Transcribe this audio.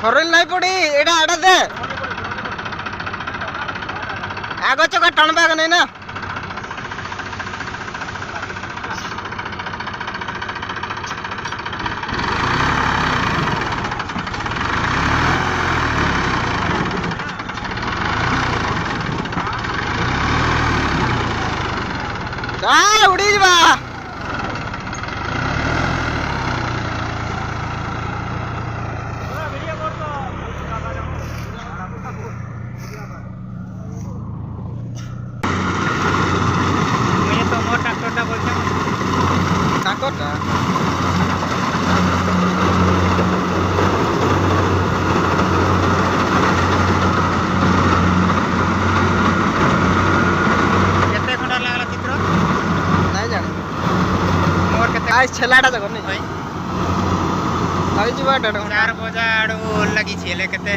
हरल नहीं पड़ी एटा आड़ा दे आगो चका टणबाग नहीं ना उड़ी जा Dakota. केते खंडा लागला चित्र नहीं जाने मोर केते आज छलाटा जगह नहीं भाई आई जीवा डड 4 बजा आडू लगी छेले केते